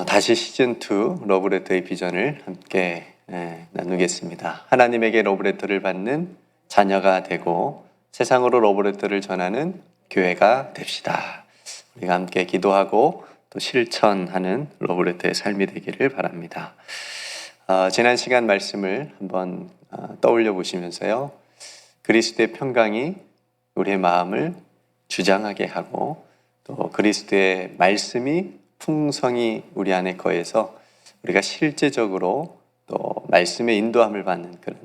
다시 시즌2 러브레터의 비전을 함께 나누겠습니다. 하나님에게 러브레터를 받는 자녀가 되고 세상으로 러브레터를 전하는 교회가 됩시다. 우리가 함께 기도하고 또 실천하는 러브레터의 삶이 되기를 바랍니다. 지난 시간 말씀을 한번 떠올려 보시면서요. 그리스도의 평강이 우리의 마음을 주장하게 하고 또 그리스도의 말씀이 풍성히 우리 안에 거해서 우리가 실제적으로 또 말씀의 인도함을 받는 그런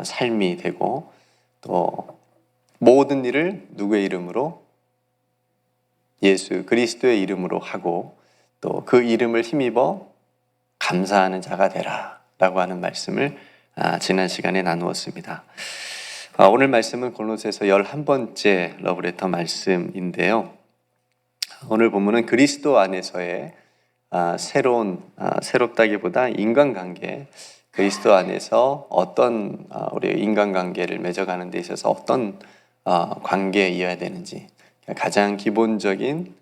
삶이 되고 또 모든 일을 누구의 이름으로? 예수 그리스도의 이름으로 하고 또 그 이름을 힘입어 감사하는 자가 되라 라고 하는 말씀을 지난 시간에 나누었습니다. 오늘 말씀은 골로새서 11번째 러브레터 말씀인데요. 오늘 본문은 그리스도 안에서의 새롭다기보다 인간관계, 그리스도 안에서 어떤 우리 인간관계를 맺어가는 데 있어서 어떤 관계에 이어야 되는지, 가장 기본적인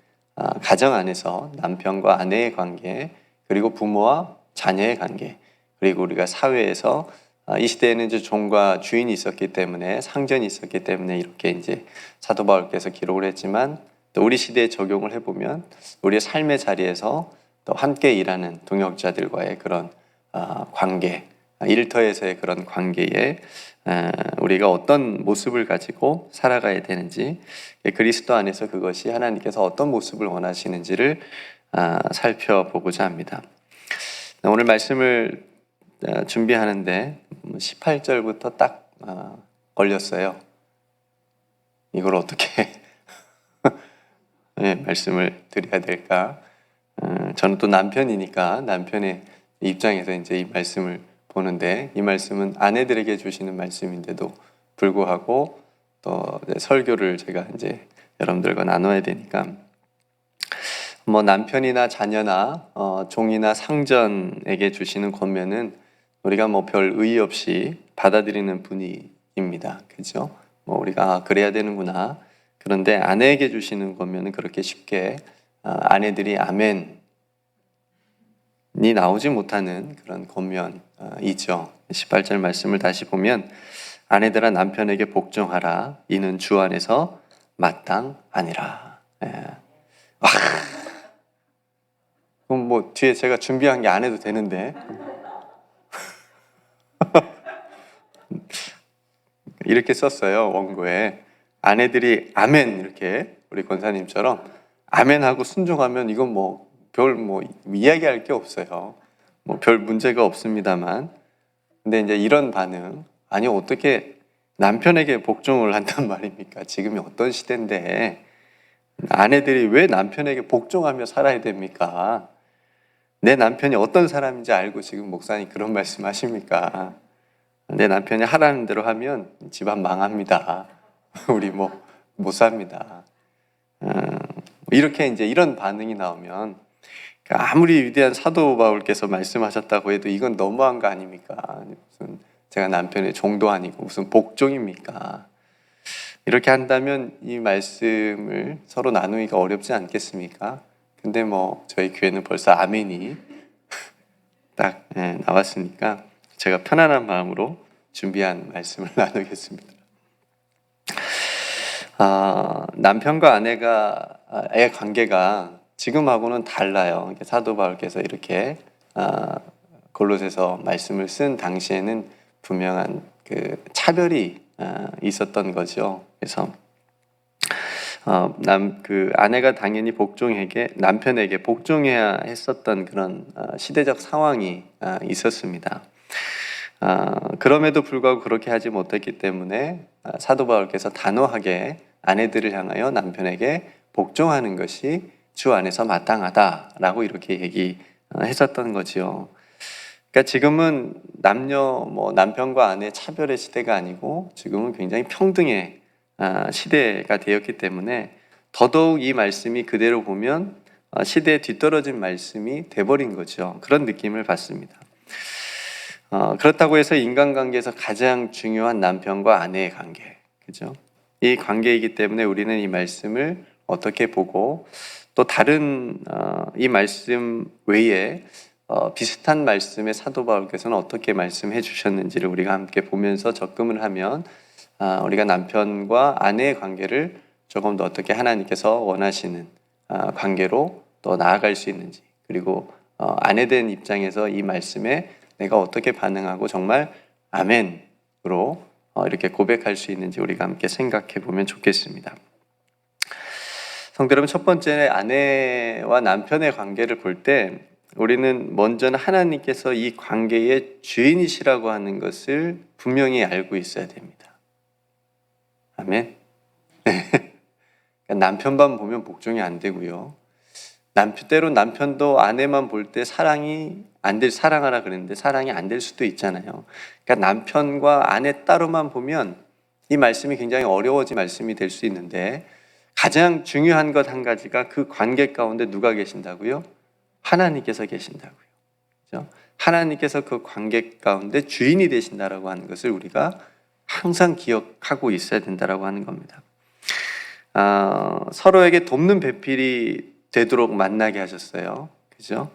가정 안에서 남편과 아내의 관계, 그리고 부모와 자녀의 관계, 그리고 우리가 사회에서 이 시대에는 이제 종과 주인이 있었기 때문에 상전이 있었기 때문에 이렇게 이제 사도 바울께서 기록을 했지만 또 우리 시대에 적용을 해보면 우리의 삶의 자리에서 또 함께 일하는 동역자들과의 그런 관계, 일터에서의 그런 관계에 우리가 어떤 모습을 가지고 살아가야 되는지, 그리스도 안에서 그것이 하나님께서 어떤 모습을 원하시는지를 살펴보고자 합니다. 오늘 말씀을 준비하는데 18절부터 딱 걸렸어요. 이걸 어떻게 말씀을 드려야 될까? 저는 또 남편이니까 남편의 입장에서 이제 이 말씀을 보는데, 이 말씀은 아내들에게 주시는 말씀인데도 불구하고 또 설교를 제가 이제 여러분들과 나눠야 되니까 뭐 남편이나 자녀나 종이나 상전에게 주시는 권면은 우리가 뭐 별 의의 없이 받아들이는 분위기입니다. 그죠? 뭐 우리가 그래야 되는구나. 그런데 아내에게 주시는 권면은 그렇게 쉽게 아내들이 아멘이 나오지 못하는 그런 권면이죠. 18절 말씀을 다시 보면 아내들아 남편에게 복종하라. 이는 주 안에서 마땅하니라. 그럼 뭐 뒤에 제가 준비한 게 안 해도 되는데 이렇게 썼어요. 원고에 아내들이 아멘 이렇게 우리 권사님처럼 아멘하고 순종하면 이건 뭐 별 이야기할 게 없어요. 뭐 별 문제가 없습니다만, 근데 이제 이런 반응, 아니 어떻게 남편에게 복종을 한단 말입니까? 지금이 어떤 시대인데 아내들이 왜 남편에게 복종하며 살아야 됩니까? 내 남편이 어떤 사람인지 알고 지금 목사님 그런 말씀 하십니까? 내 남편이 하라는 대로 하면 집안 망합니다. 우리 못 삽니다. 이렇게 이제 이런 반응이 나오면 아무리 위대한 사도 바울께서 말씀하셨다고 해도 이건 너무한 거 아닙니까? 무슨 제가 남편의 종도 아니고 무슨 복종입니까? 이렇게 한다면 이 말씀을 서로 나누기가 어렵지 않겠습니까? 근데 뭐 저희 교회는 벌써 아멘이 딱 나왔으니까 제가 편안한 마음으로 준비한 말씀을 나누겠습니다. 남편과 아내의 관계가 지금하고는 달라요. 사도 바울께서 이렇게 골로새서 말씀을 쓴 당시에는 분명한 그 차별이 있었던 거죠. 그래서 아내가 당연히 남편에게 복종해야 했었던 그런 시대적 상황이 있었습니다. 그럼에도 불구하고 그렇게 하지 못했기 때문에 사도 바울께서 단호하게 아내들을 향하여 남편에게 복종하는 것이 주 안에서 마땅하다라고 이렇게 얘기했었던 거지요. 그러니까 지금은 남편과 아내 차별의 시대가 아니고 지금은 굉장히 평등의 시대가 되었기 때문에 더더욱 이 말씀이 그대로 보면 시대에 뒤떨어진 말씀이 돼버린 거죠. 그런 느낌을 받습니다. 그렇다고 해서 인간관계에서 가장 중요한 남편과 아내의 관계, 그죠? 이 관계이기 때문에 우리는 이 말씀을 어떻게 보고 또 다른 이 말씀 외에 비슷한 말씀에 사도 바울께서는 어떻게 말씀해 주셨는지를 우리가 함께 보면서 접근을 하면 우리가 남편과 아내의 관계를 조금 더 어떻게 하나님께서 원하시는 관계로 또 나아갈 수 있는지, 그리고 아내된 입장에서 이 말씀에 내가 어떻게 반응하고 정말 아멘으로 이렇게 고백할 수 있는지 우리가 함께 생각해 보면 좋겠습니다. 성도 여러분, 첫 번째 아내와 남편의 관계를 볼 때 우리는 먼저는 하나님께서 이 관계의 주인이시라고 하는 것을 분명히 알고 있어야 됩니다. 아멘. 남편만 보면 복종이 안 되고요. 때로 남편도 아내만 볼 때 사랑하라 그랬는데 사랑이 안 될 수도 있잖아요. 그러니까 남편과 아내 따로만 보면 이 말씀이 굉장히 어려워진 말씀이 될 수 있는데, 가장 중요한 것 한 가지가 그 관계 가운데 누가 계신다고요? 하나님께서 계신다고요. 그렇죠? 하나님께서 그 관계 가운데 주인이 되신다라고 하는 것을 우리가 항상 기억하고 있어야 된다라고 하는 겁니다. 서로에게 돕는 배필이 되도록 만나게 하셨어요. 그죠?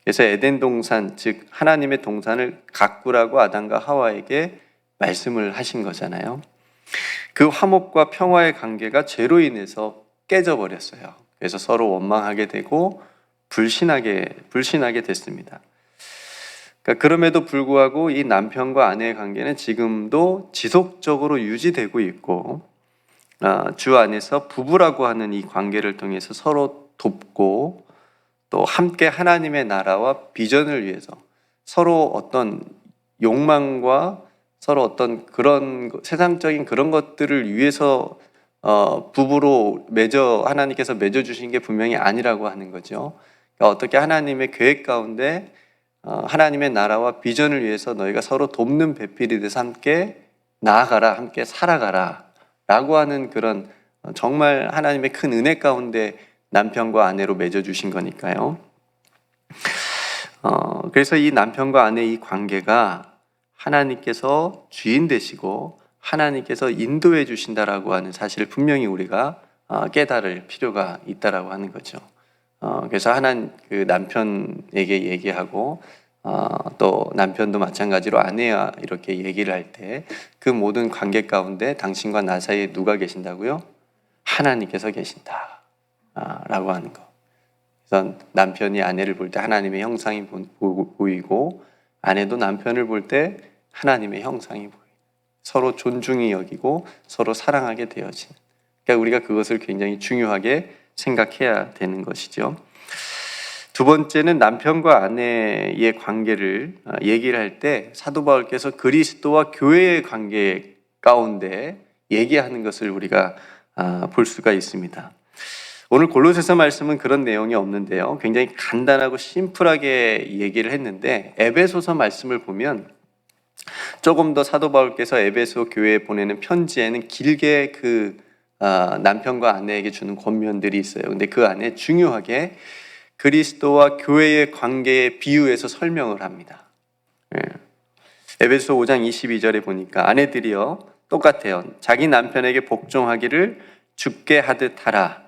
그래서 에덴 동산, 즉 하나님의 동산을 가꾸라고 아담과 하와에게 말씀을 하신 거잖아요. 그 화목과 평화의 관계가 죄로 인해서 깨져버렸어요. 그래서 서로 원망하게 되고 불신하게 됐습니다. 그러니까 그럼에도 불구하고 이 남편과 아내의 관계는 지금도 지속적으로 유지되고 있고, 주 안에서 부부라고 하는 이 관계를 통해서 서로 돕고 또 함께 하나님의 나라와 비전을 위해서 서로 어떤 욕망과 서로 어떤 그런 세상적인 그런 것들을 위해서 부부로 하나님께서 맺어주신 게 분명히 아니라고 하는 거죠. 그러니까 어떻게 하나님의 계획 가운데 하나님의 나라와 비전을 위해서 너희가 서로 돕는 배필이 돼서 함께 나아가라, 함께 살아가라 라고 하는 그런 정말 하나님의 큰 은혜 가운데 남편과 아내로 맺어주신 거니까요. 그래서 이 남편과 아내의 이 관계가 하나님께서 주인 되시고 하나님께서 인도해 주신다라고 하는 사실을 분명히 우리가 깨달을 필요가 있다라고 하는 거죠. 그래서 그 남편에게 얘기하고 또 남편도 마찬가지로 아내와 이렇게 얘기를 할 때 그 모든 관계 가운데 당신과 나 사이에 누가 계신다고요? 하나님께서 계신다 라고 하는 거. 그래서 남편이 아내를 볼 때 하나님의 형상이 보이고 아내도 남편을 볼 때 하나님의 형상이 보이고 서로 존중히 여기고 서로 사랑하게 되어지는, 그러니까 우리가 그것을 굉장히 중요하게 생각해야 되는 것이죠. 두 번째는 남편과 아내의 관계를 얘기를 할 때 사도 바울께서 그리스도와 교회의 관계 가운데 얘기하는 것을 우리가 볼 수가 있습니다. 오늘 골로새서 말씀은 그런 내용이 없는데요. 굉장히 간단하고 심플하게 얘기를 했는데 에베소서 말씀을 보면 조금 더 사도 바울께서 에베소 교회에 보내는 편지에는 길게 그 남편과 아내에게 주는 권면들이 있어요. 근데 그 안에 중요하게 그리스도와 교회의 관계에 비유해서 설명을 합니다. 에베소 5장 22절에 보니까 아내들이여 똑같아요. 자기 남편에게 복종하기를 주께 하듯 하라.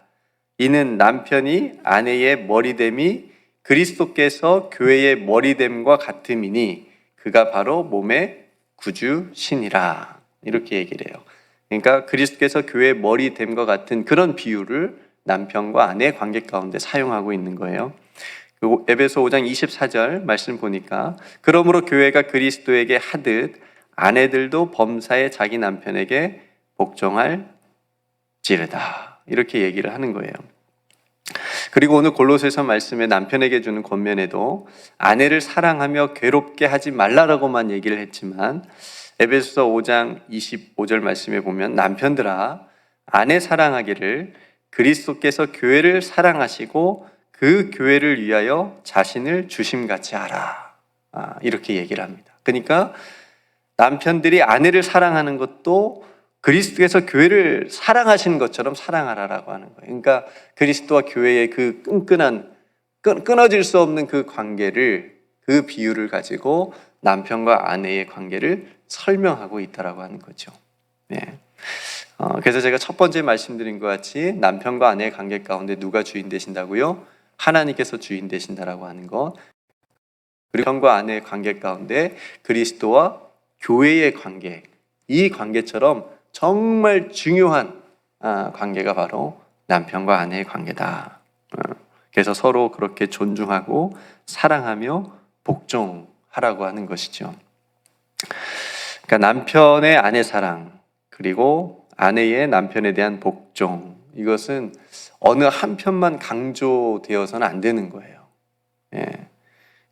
이는 남편이 아내의 머리됨이 그리스도께서 교회의 머리됨과 같음이니 그가 바로 몸의 구주시니라. 이렇게 얘기를 해요. 그러니까 그리스도께서 교회의 머리됨과 같은 그런 비유를 남편과 아내의 관계 가운데 사용하고 있는 거예요. 에베소 5장 24절 말씀 보니까 그러므로 교회가 그리스도에게 하듯 아내들도 범사에 자기 남편에게 복종할지르다. 이렇게 얘기를 하는 거예요. 그리고 오늘 골로새서 말씀에 남편에게 주는 권면에도 아내를 사랑하며 괴롭게 하지 말라라고만 얘기를 했지만 에베소서 5장 25절 말씀에 보면 남편들아 아내 사랑하기를 그리스도께서 교회를 사랑하시고 그 교회를 위하여 자신을 주심같이 하라. 이렇게 얘기를 합니다. 그러니까 남편들이 아내를 사랑하는 것도 그리스도께서 교회를 사랑하신 것처럼 사랑하라라고 하는 거예요. 그러니까 그리스도와 교회의 그 끊어질 수 없는 그 관계를, 그 비유를 가지고 남편과 아내의 관계를 설명하고 있다라고 하는 거죠. 네. 그래서 제가 첫 번째 말씀드린 것 같이 남편과 아내의 관계 가운데 누가 주인 되신다고요? 하나님께서 주인 되신다라고 하는 것, 그리고 남편과 아내의 관계 가운데 그리스도와 교회의 관계, 이 관계처럼 정말 중요한 관계가 바로 남편과 아내의 관계다. 그래서 서로 그렇게 존중하고 사랑하며 복종하라고 하는 것이죠. 그러니까 남편의 아내 사랑, 그리고 아내의 남편에 대한 복종, 이것은 어느 한편만 강조되어서는 안 되는 거예요. 예.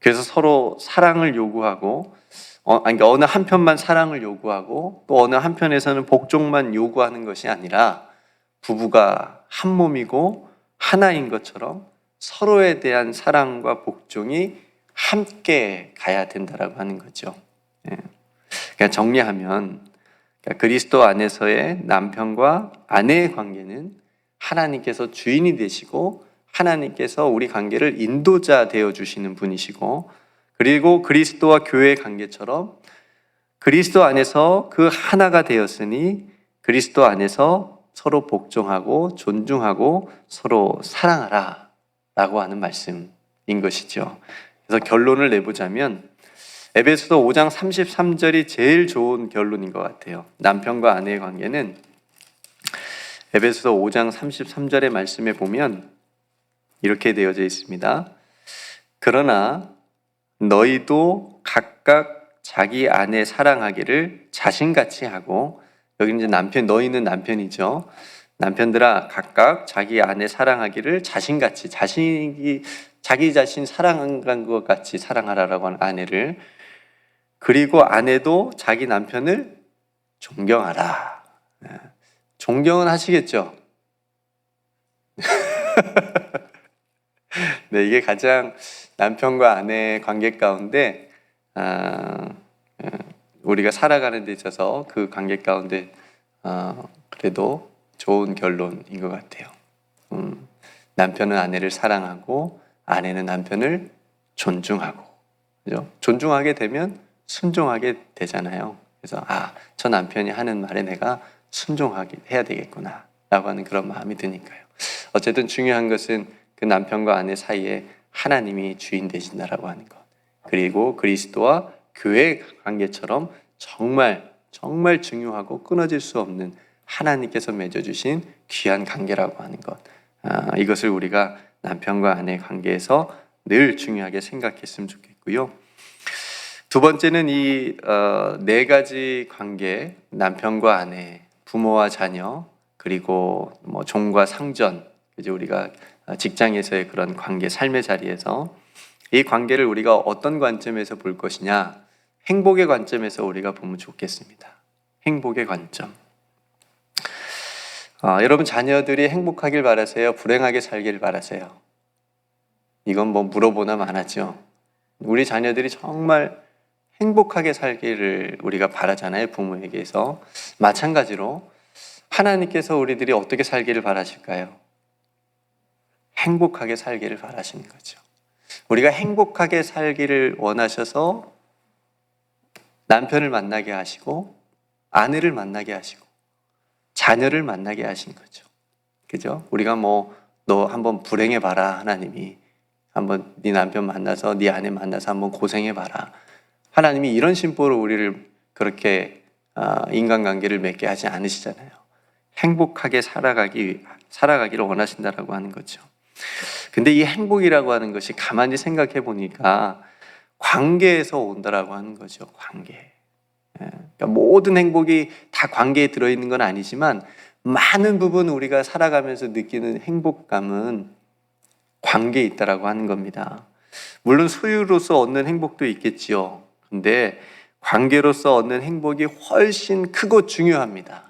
그래서 서로 사랑을 요구하고, 그러니까 어느 한편만 사랑을 요구하고 또 어느 한편에서는 복종만 요구하는 것이 아니라 부부가 한 몸이고 하나인 것처럼 서로에 대한 사랑과 복종이 함께 가야 된다라고 하는 거죠. 예. 그러니까 정리하면, 그러니까 그리스도 안에서의 남편과 아내의 관계는 하나님께서 주인이 되시고 하나님께서 우리 관계를 인도자 되어 주시는 분이시고, 그리고 그리스도와 교회의 관계처럼 그리스도 안에서 그 하나가 되었으니 그리스도 안에서 서로 복종하고 존중하고 서로 사랑하라 라고 하는 말씀인 것이죠. 그래서 결론을 내보자면 에베소서 5장 33절이 제일 좋은 결론인 것 같아요. 남편과 아내의 관계는 에베소서 5장 33절의 말씀에 보면 이렇게 되어져 있습니다. 그러나 너희도 각각 자기 아내 사랑하기를 자신같이 하고, 여기 이제 남편, 너희는 남편이죠. 남편들아 각각 자기 아내 사랑하기를 자신같이, 자기 자신 사랑한 것 같이 사랑하라라고 하는 아내를, 그리고 아내도 자기 남편을 존경하라. 존경은 하시겠죠? 네, 이게 가장 남편과 아내의 관계 가운데 우리가 살아가는 데 있어서 그 관계 가운데 그래도 좋은 결론인 것 같아요. 남편은 아내를 사랑하고 아내는 남편을 존중하고, 그죠? 존중하게 되면 순종하게 되잖아요. 그래서 저 남편이 하는 말에 내가 순종하게 해야 되겠구나 라고 하는 그런 마음이 드니까요. 어쨌든 중요한 것은 그 남편과 아내 사이에 하나님이 주인 되신다라고 하는 것, 그리고 그리스도와 교회 관계처럼 정말 중요하고 끊어질 수 없는 하나님께서 맺어주신 귀한 관계라고 하는 것, 이것을 우리가 남편과 아내의 관계에서 늘 중요하게 생각했으면 좋겠고요. 두 번째는 이 네 가지 관계, 남편과 아내, 부모와 자녀, 그리고 뭐 종과 상전, 이제 우리가 직장에서의 그런 관계, 삶의 자리에서 이 관계를 우리가 어떤 관점에서 볼 것이냐, 행복의 관점에서 우리가 보면 좋겠습니다. 행복의 관점. 여러분 자녀들이 행복하길 바라세요? 불행하게 살길 바라세요? 이건 뭐 물어보나 마나죠. 우리 자녀들이 정말 행복하게 살기를 우리가 바라잖아요, 부모에게서. 마찬가지로 하나님께서 우리들이 어떻게 살기를 바라실까요? 행복하게 살기를 바라시는 거죠. 우리가 행복하게 살기를 원하셔서 남편을 만나게 하시고 아내를 만나게 하시고 자녀를 만나게 하신 거죠. 그죠? 우리가 너 한번 불행해 봐라, 하나님이. 한번 네 남편 만나서 네 아내 만나서 한번 고생해 봐라. 하나님이 이런 심보로 우리를 그렇게 인간관계를 맺게 하지 않으시잖아요. 행복하게 살아가기를 원하신다라고 하는 거죠. 근데 이 행복이라고 하는 것이 가만히 생각해 보니까 관계에서 온다라고 하는 거죠. 관계. 그러니까 모든 행복이 다 관계에 들어있는 건 아니지만 많은 부분 우리가 살아가면서 느끼는 행복감은 관계에 있다라고 하는 겁니다. 물론 소유로서 얻는 행복도 있겠지요. 근데 관계로서 얻는 행복이 훨씬 크고 중요합니다.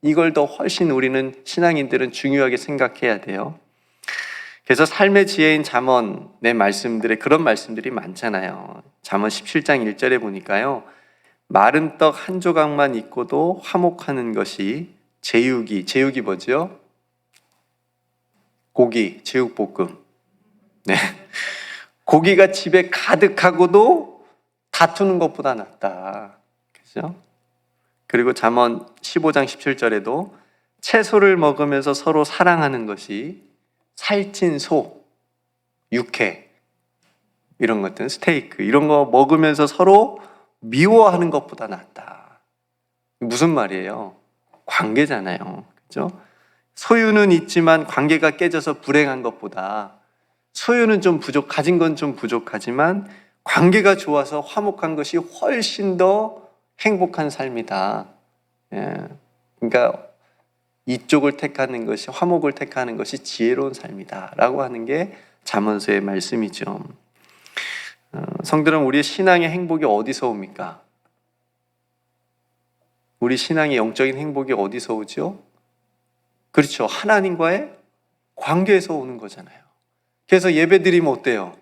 이걸 더 훨씬 우리는 신앙인들은 중요하게 생각해야 돼요. 그래서 삶의 지혜인 잠언의 말씀들에 그런 말씀들이 많잖아요. 잠언 17장 1절에 보니까요, 마른 떡 한 조각만 있고도 화목하는 것이 제육이 뭐죠? 고기, 제육볶음. 네. 고기가 집에 가득하고도 다투는 것보다 낫다. 그죠? 그리고 잠언 15장 17절에도 채소를 먹으면서 서로 사랑하는 것이 살찐 소, 육회 이런 것들, 스테이크 이런 거 먹으면서 서로 미워하는 것보다 낫다. 무슨 말이에요? 관계잖아요. 그죠? 소유는 있지만 관계가 깨져서 불행한 것보다 소유는 좀 가진 건 좀 부족하지만 관계가 좋아서 화목한 것이 훨씬 더 행복한 삶이다. 예. 그러니까 이쪽을 택하는 것이, 화목을 택하는 것이 지혜로운 삶이다 라고 하는 게 잠언서의 말씀이죠. 성들은 우리의 신앙의 행복이 어디서 옵니까? 우리 신앙의 영적인 행복이 어디서 오죠? 그렇죠. 하나님과의 관계에서 오는 거잖아요. 그래서 예배 드리면 어때요?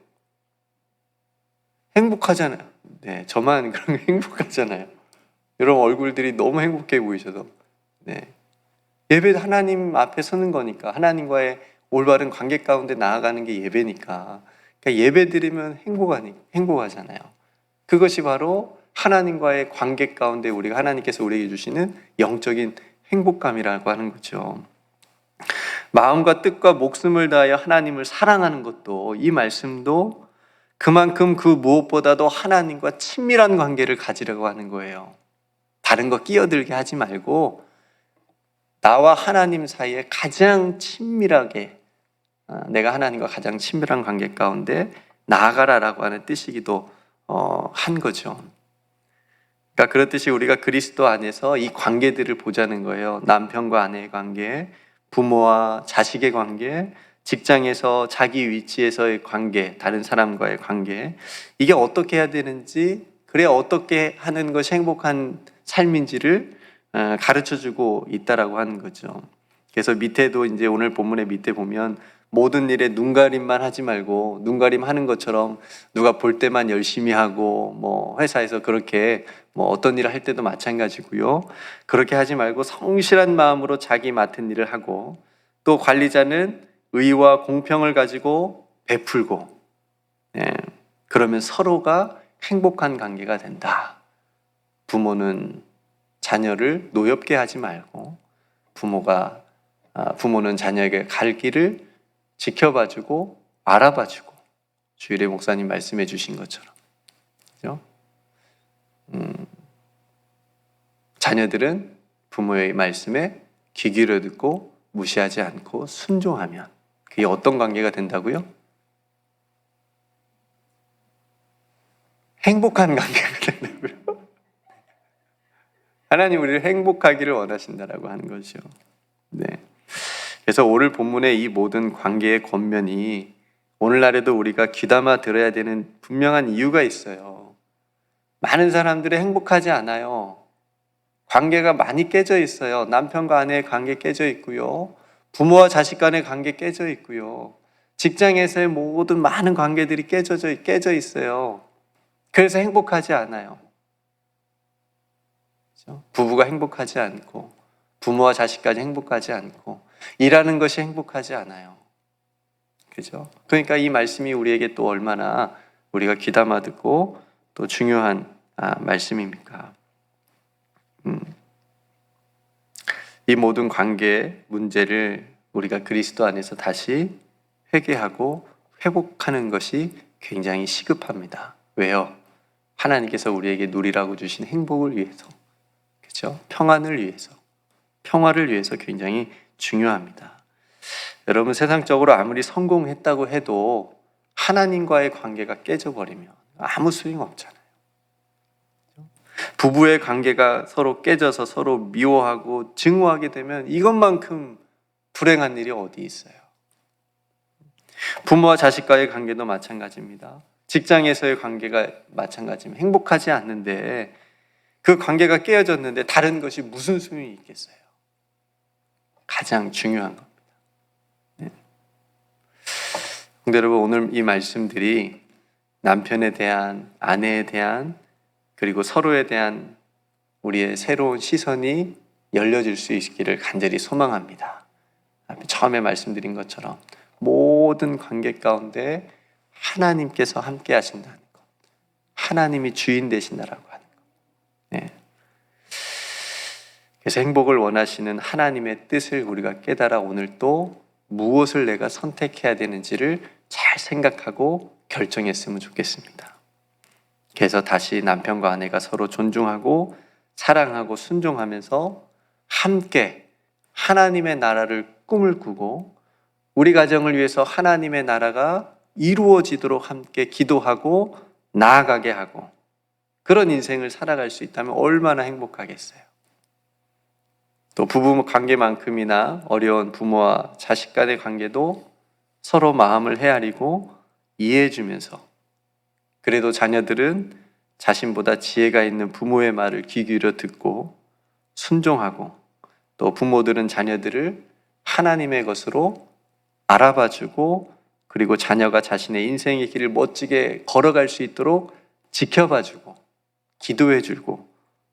행복하잖아요. 네, 저만 그런 게 행복하잖아요. 여러분 얼굴들이 너무 행복해 보이셔도. 네. 예배 하나님 앞에 서는 거니까, 하나님과의 올바른 관계 가운데 나아가는 게 예배니까. 그러니까 예배 드리면 행복하잖아요. 그것이 바로 하나님과의 관계 가운데 우리가 하나님께서 우리에게 주시는 영적인 행복감이라고 하는 거죠. 마음과 뜻과 목숨을 다하여 하나님을 사랑하는 것도, 이 말씀도 그만큼 그 무엇보다도 하나님과 친밀한 관계를 가지려고 하는 거예요. 다른 거 끼어들게 하지 말고 나와 하나님 사이에 가장 친밀하게, 내가 하나님과 가장 친밀한 관계 가운데 나아가라라고 하는 뜻이기도 한 거죠. 그러니까 그렇듯이 우리가 그리스도 안에서 이 관계들을 보자는 거예요. 남편과 아내의 관계, 부모와 자식의 관계, 직장에서 자기 위치에서의 관계, 다른 사람과의 관계, 이게 어떻게 해야 되는지, 그래 어떻게 하는 것이 행복한 삶인지를 가르쳐주고 있다라고 하는 거죠. 그래서 밑에도 이제 오늘 본문의 밑에 보면 모든 일에 눈가림만 하지 말고, 눈가림 하는 것처럼 누가 볼 때만 열심히 하고, 뭐 회사에서 그렇게 뭐 어떤 일을 할 때도 마찬가지고요. 그렇게 하지 말고 성실한 마음으로 자기 맡은 일을 하고, 또 관리자는 의와 공평을 가지고 베풀고, 그러면 서로가 행복한 관계가 된다. 부모는 자녀를 노엽게 하지 말고, 부모는 자녀에게 갈 길을 지켜봐주고 알아봐주고, 주일에 목사님 말씀해 주신 것처럼, 그죠? 자녀들은 부모의 말씀에 귀 기울여 듣고 무시하지 않고 순종하면 그게 어떤 관계가 된다고요? 행복한 관계가 된다고요. 하나님 우리를 행복하기를 원하신다라고 하는 거죠. 네. 그래서 오늘 본문의 이 모든 관계의 권면이 오늘날에도 우리가 귀담아 들어야 되는 분명한 이유가 있어요. 많은 사람들이 행복하지 않아요. 관계가 많이 깨져 있어요. 남편과 아내의 관계 깨져 있고요. 부모와 자식 간의 관계 깨져 있고요. 직장에서의 모든 많은 관계들이 깨져 있어요. 그래서 행복하지 않아요. 그렇죠? 부부가 행복하지 않고, 부모와 자식까지 행복하지 않고, 일하는 것이 행복하지 않아요. 그죠? 그러니까 이 말씀이 우리에게 또 얼마나 우리가 귀담아 듣고 또 중요한 말씀입니까? 이 모든 관계 문제를 우리가 그리스도 안에서 다시 회개하고 회복하는 것이 굉장히 시급합니다. 왜요? 하나님께서 우리에게 누리라고 주신 행복을 위해서, 그렇죠? 평화를 위해서 굉장히 중요합니다. 여러분, 세상적으로 아무리 성공했다고 해도 하나님과의 관계가 깨져버리면 아무 소용없잖아요. 부부의 관계가 서로 깨져서 서로 미워하고 증오하게 되면 이것만큼 불행한 일이 어디 있어요? 부모와 자식과의 관계도 마찬가지입니다. 직장에서의 관계가 마찬가지입니다. 행복하지 않는데, 그 관계가 깨어졌는데 다른 것이 무슨 소용이 있겠어요? 가장 중요한 겁니다. 근데 여러분, 오늘 이 말씀들이 남편에 대한, 아내에 대한, 그리고 서로에 대한 우리의 새로운 시선이 열려질 수 있기를 간절히 소망합니다. 처음에 말씀드린 것처럼 모든 관계 가운데 하나님께서 함께 하신다는 것, 하나님이 주인 되신다라고 하는 것. 네. 그래서 행복을 원하시는 하나님의 뜻을 우리가 깨달아 오늘 또 무엇을 내가 선택해야 되는지를 잘 생각하고 결정했으면 좋겠습니다. 그래서 다시 남편과 아내가 서로 존중하고 사랑하고 순종하면서 함께 하나님의 나라를 꿈을 꾸고 우리 가정을 위해서 하나님의 나라가 이루어지도록 함께 기도하고 나아가게 하고 그런 인생을 살아갈 수 있다면 얼마나 행복하겠어요. 또 부부 관계만큼이나 어려운 부모와 자식 간의 관계도 서로 마음을 헤아리고 이해해 주면서 그래도 자녀들은 자신보다 지혜가 있는 부모의 말을 귀 기울여 듣고 순종하고 또 부모들은 자녀들을 하나님의 것으로 알아봐주고 그리고 자녀가 자신의 인생의 길을 멋지게 걸어갈 수 있도록 지켜봐주고 기도해주고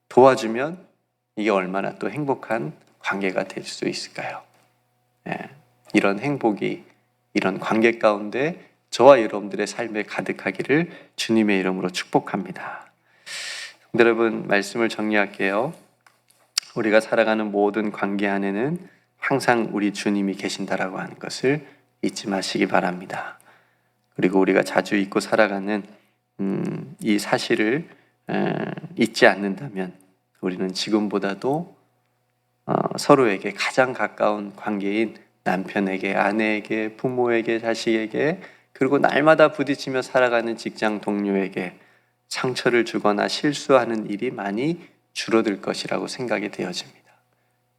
도와주면 이게 얼마나 또 행복한 관계가 될 수 있을까요? 이런 행복이 이런 관계 가운데 저와 여러분들의 삶에 가득하기를 주님의 이름으로 축복합니다. 여러분, 말씀을 정리할게요. 우리가 살아가는 모든 관계 안에는 항상 우리 주님이 계신다라고 하는 것을 잊지 마시기 바랍니다. 그리고 우리가 자주 잊고 살아가는 이 사실을 잊지 않는다면 우리는 지금보다도 서로에게 가장 가까운 관계인 남편에게, 아내에게, 부모에게, 자식에게 그리고 날마다 부딪히며 살아가는 직장 동료에게 상처를 주거나 실수하는 일이 많이 줄어들 것이라고 생각이 되어집니다.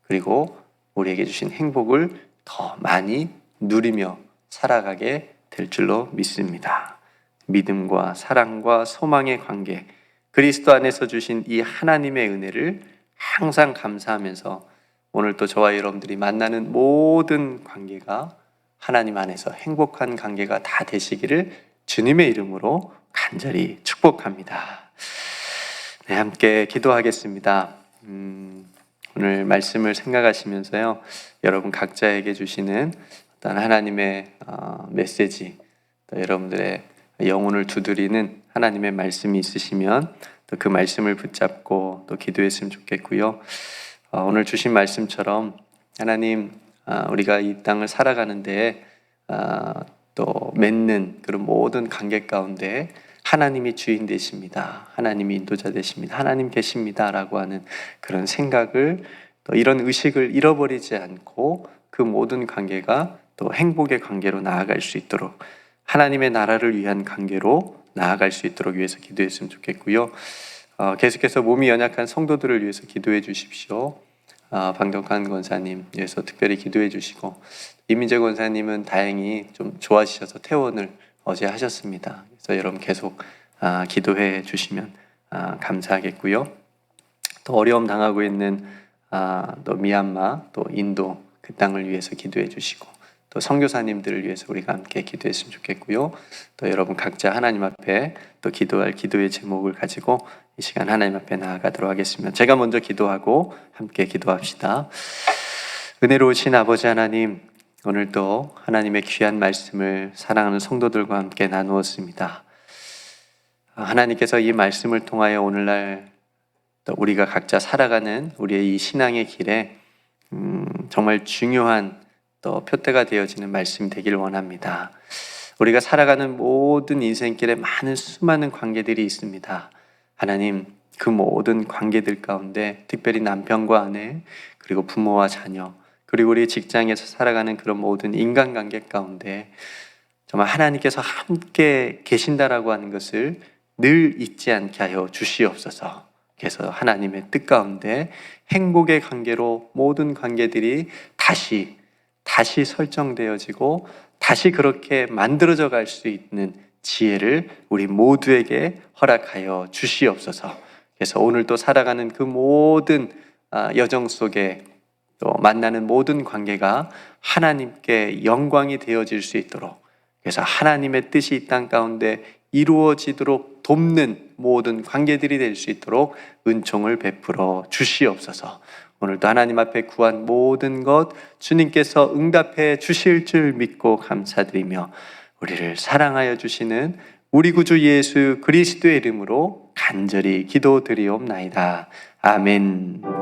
그리고 우리에게 주신 행복을 더 많이 누리며 살아가게 될 줄로 믿습니다. 믿음과 사랑과 소망의 관계, 그리스도 안에서 주신 이 하나님의 은혜를 항상 감사하면서 오늘 또 저와 여러분들이 만나는 모든 관계가 하나님 안에서 행복한 관계가 다 되시기를 주님의 이름으로 간절히 축복합니다. 네, 함께 기도하겠습니다. 오늘 말씀을 생각하시면서요, 여러분 각자에게 주시는 어떤 하나님의 메시지, 또 여러분들의 영혼을 두드리는 하나님의 말씀이 있으시면 또 그 말씀을 붙잡고 또 기도했으면 좋겠고요. 오늘 주신 말씀처럼 하나님, 우리가 이 땅을 살아가는데 또 맺는 그런 모든 관계 가운데 하나님이 주인 되십니다. 하나님이 인도자 되십니다. 하나님 계십니다. 라고 하는 그런 생각을 또 이런 의식을 잃어버리지 않고 그 모든 관계가 또 행복의 관계로 나아갈 수 있도록 하나님의 나라를 위한 관계로 나아갈 수 있도록 위해서 기도했으면 좋겠고요. 계속해서 몸이 연약한 성도들을 위해서 기도해 주십시오. 방덕환 권사님 위해서 특별히 기도해 주시고 이민재 권사님은 다행히 좀 좋아지셔서 퇴원을 어제 하셨습니다. 그래서 여러분 계속 기도해 주시면 감사하겠고요. 또 어려움 당하고 있는 또 미얀마, 또 인도 그 땅을 위해서 기도해 주시고 또 선교사님들을 위해서 우리가 함께 기도했으면 좋겠고요. 또 여러분 각자 하나님 앞에 또 기도할 기도의 제목을 가지고 이 시간 하나님 앞에 나아가도록 하겠습니다. 제가 먼저 기도하고 함께 기도합시다. 은혜로우신 아버지 하나님, 오늘도 하나님의 귀한 말씀을 사랑하는 성도들과 함께 나누었습니다. 하나님께서 이 말씀을 통하여 오늘날 또 우리가 각자 살아가는 우리의 이 신앙의 길에 정말 중요한 또 표대가 되어지는 말씀이 되길 원합니다. 우리가 살아가는 모든 인생길에 많은 수많은 관계들이 있습니다. 하나님, 그 모든 관계들 가운데 특별히 남편과 아내, 그리고 부모와 자녀, 그리고 우리 직장에서 살아가는 그런 모든 인간관계 가운데 정말 하나님께서 함께 계신다라고 하는 것을 늘 잊지 않게 하여 주시옵소서. 그래서 하나님의 뜻 가운데 행복의 관계로 모든 관계들이 다시 설정되어지고 다시 그렇게 만들어져 갈 수 있는 지혜를 우리 모두에게 허락하여 주시옵소서. 그래서 오늘 또 살아가는 그 모든 여정 속에 또 만나는 모든 관계가 하나님께 영광이 되어질 수 있도록, 그래서 하나님의 뜻이 이 땅 가운데 이루어지도록 돕는 모든 관계들이 될 수 있도록 은총을 베풀어 주시옵소서. 오늘도 하나님 앞에 구한 모든 것 주님께서 응답해 주실 줄 믿고 감사드리며 우리를 사랑하여 주시는 우리 구주 예수 그리스도의 이름으로 간절히 기도드리옵나이다. 아멘.